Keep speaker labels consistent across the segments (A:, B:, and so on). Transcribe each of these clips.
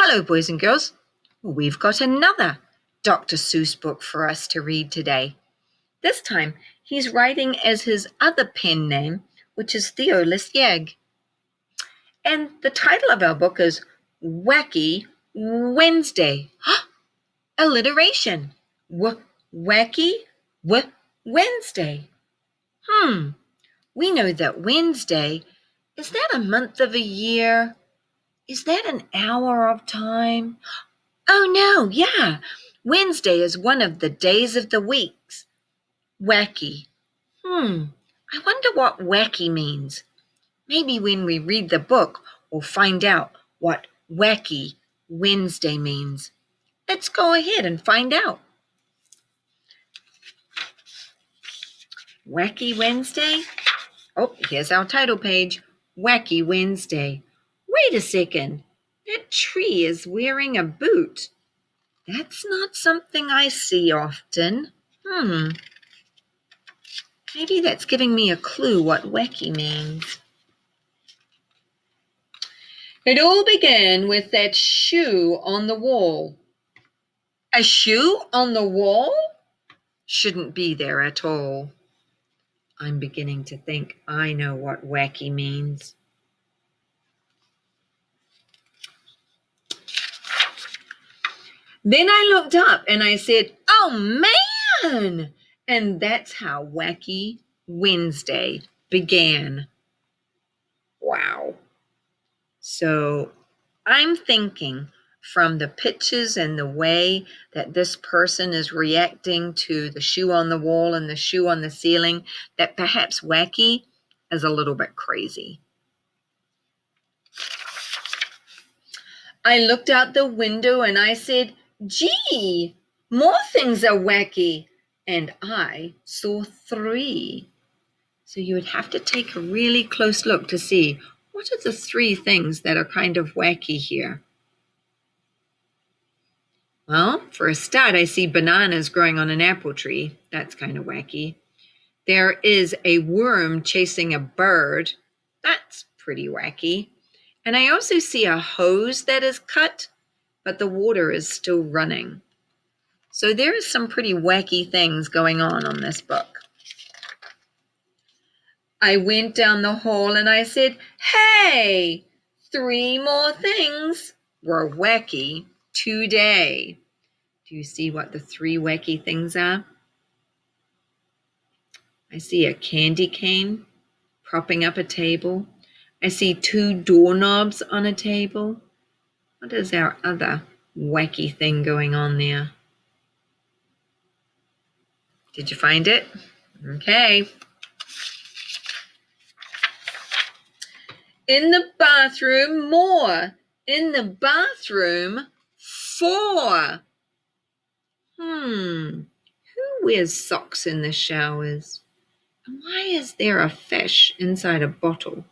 A: Hello, boys and girls. We've got another Dr. Seuss book for us to read today. This time, he's writing as his other pen name, which is Theo Listieg. And the title of our book is Wacky Wednesday. Alliteration. Wacky Wednesday. We know that Wednesday, is that a month of a year? Is that an hour of time? Oh, no, yeah. Wednesday is one of the days of the weeks. Wacky. I wonder what wacky means. Maybe when we read the book, we'll find out what Wacky Wednesday means. Let's go ahead and find out. Wacky Wednesday? Oh, here's our title page. Wacky Wednesday. Wait a second. That tree is wearing a boot. That's not something I see often. Maybe that's giving me a clue what wacky means. It all began with that shoe on the wall. A shoe on the wall? Shouldn't be there at all. I'm beginning to think I know what wacky means. Then I looked up and I said, "Oh, man!" And that's how Wacky Wednesday began. Wow. So I'm thinking from the pictures and the way that this person is reacting to the shoe on the wall and the shoe on the ceiling, that perhaps Wacky is a little bit crazy. I looked out the window and I said, "Gee, more things are wacky." And I saw 3. So you would have to take a really close look to see what are the 3 things that are kind of wacky here. Well, for a start, I see bananas growing on an apple tree. That's kind of wacky. There is a worm chasing a bird. That's pretty wacky. And I also see a hose that is cut, but the water is still running. So there is some pretty wacky things going on this book. I went down the hall and I said, "Hey, 3 more things were wacky today." Do you see what the 3 wacky things are? I see a candy cane propping up a table. I see 2 doorknobs on a table. What is our other wacky thing going on there? Did you find it? Okay. In the bathroom, more. In the bathroom, 4. Who wears socks in the showers? And why is there a fish inside a bottle?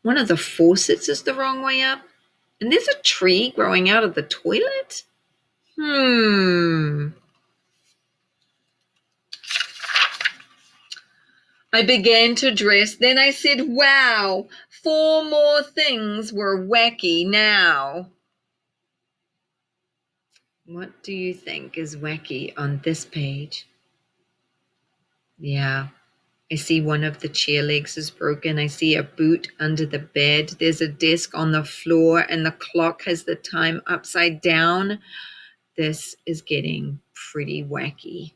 A: One of the faucets is the wrong way up. And there's a tree growing out of the toilet? I began to dress. Then I said, "Wow, 4 more things were wacky now." What do you think is wacky on this page? Yeah, I see one of the chair legs is broken. I see a boot under the bed. There's a desk on the floor and the clock has the time upside down. This is getting pretty wacky.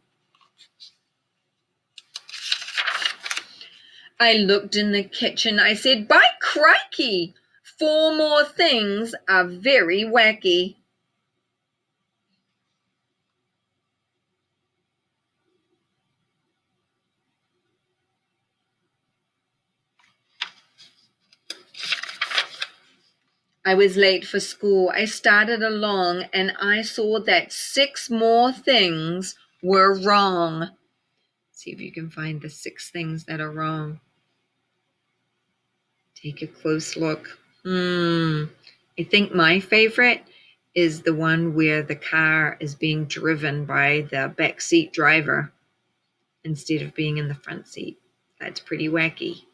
A: I looked in the kitchen. I said, "By crikey, 4 more things are very wacky." I was late for school. I started along and I saw that 6 more things were wrong. See if you can find the 6 things that are wrong. Take a close look. I think my favorite is the one where the car is being driven by the backseat driver instead of being in the front seat. That's pretty wacky.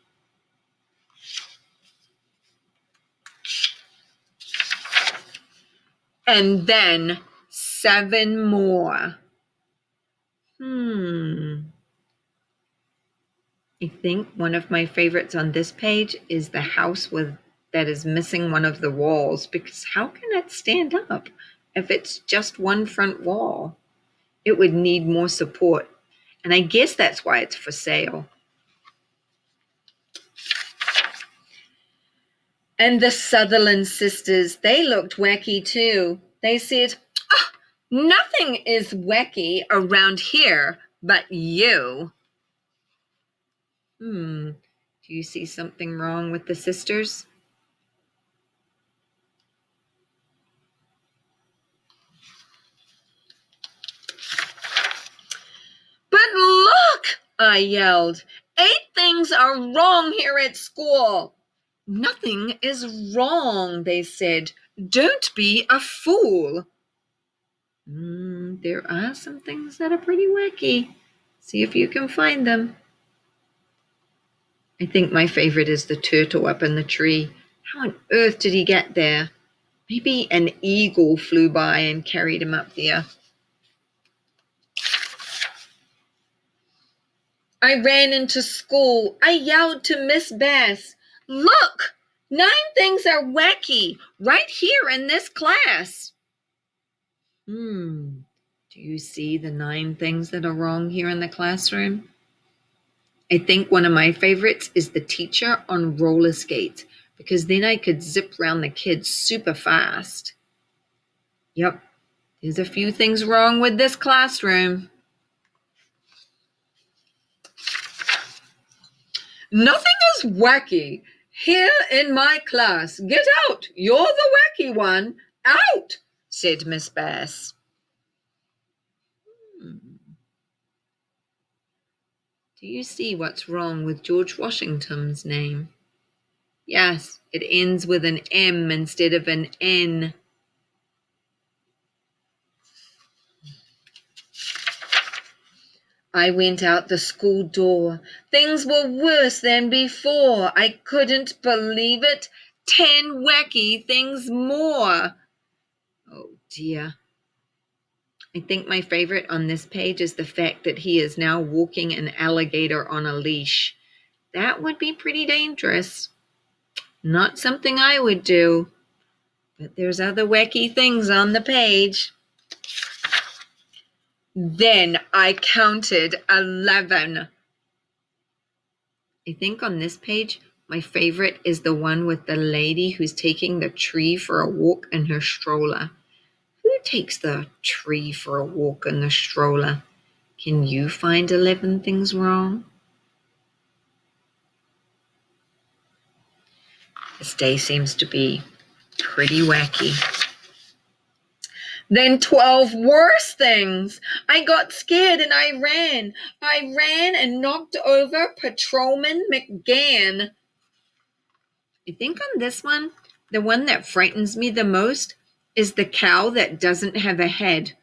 A: and then 7 more. I think one of my favorites on this page is the house that is missing one of the walls, because how can it stand up if it's just one front wall? It would need more support, and I guess that's why it's for sale. And the Sutherland sisters, they looked wacky too. They said, nothing is wacky around here but you. Do you see something wrong with the sisters? But look, I yelled. 8 things are wrong here at school. Nothing is wrong, they said. Don't be a fool. There are some things that are pretty wacky. See if you can find them. I think my favorite is the turtle up in the tree. How on earth did he get there? Maybe an eagle flew by and carried him up there. I ran into school. I yelled to Miss Bass, look, 9 things are wacky right here in this class. Do you see the 9 things that are wrong here in the classroom? I think one of my favorites is the teacher on roller skates, because then I could zip around the kids super fast. Yep, there's a few things wrong with this classroom. Nothing is wacky here in my class. Get out. You're the wacky one. Out, said Miss Bass. Do you see what's wrong with George Washington's name? Yes, it ends with an M instead of an N. I went out the school door. Things were worse than before. I couldn't believe it. 10 wacky things more. Oh dear. I think my favorite on this page is the fact that he is now walking an alligator on a leash. That would be pretty dangerous. Not something I would do. But there's other wacky things on the page. Then I counted 11. I think on this page, my favorite is the one with the lady who's taking the tree for a walk in her stroller. Who takes the tree for a walk in the stroller? Can you find 11 things wrong? This day seems to be pretty wacky. Then 12 worse things. I got scared and I ran. I ran and knocked over Patrolman McGann. I think on this one, the one that frightens me the most is the cow that doesn't have a head.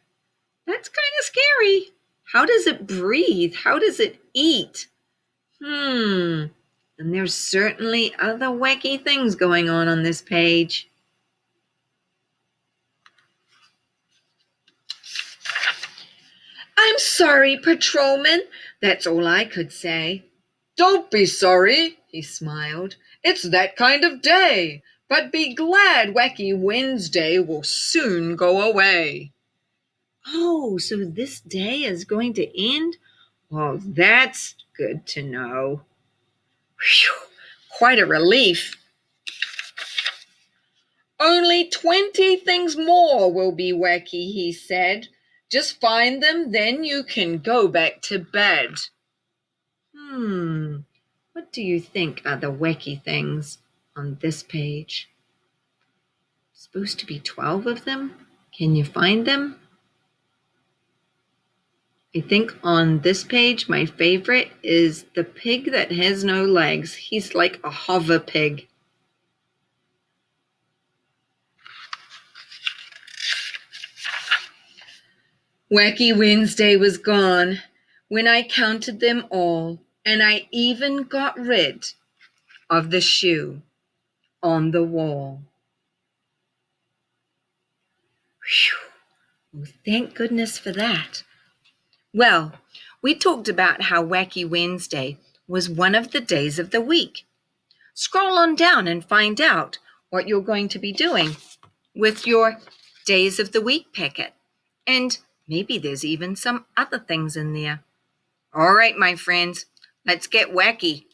A: That's kind of scary. How does it breathe? How does it eat? And there's certainly other wacky things going on this page. I'm sorry, Patrolman. That's all I could say. Don't be sorry, he smiled. It's that kind of day. But be glad Wacky Wednesday will soon go away. Oh, so this day is going to end? Well, that's good to know. Whew, quite a relief. Only 20 things more will be wacky, he said. Just find them, then you can go back to bed. What do you think are the wacky things on this page? Supposed to be 12 of them? Can you find them? I think on this page, my favorite is the pig that has no legs. He's like a hover pig. Wacky Wednesday was gone when I counted them all, and I even got rid of the shoe on the wall. Well, thank goodness for that. Well, we talked about how Wacky Wednesday was one of the days of the week. Scroll on down and find out what you're going to be doing with your Days of the Week packet. And maybe there's even some other things in there. All right, my friends, let's get wacky.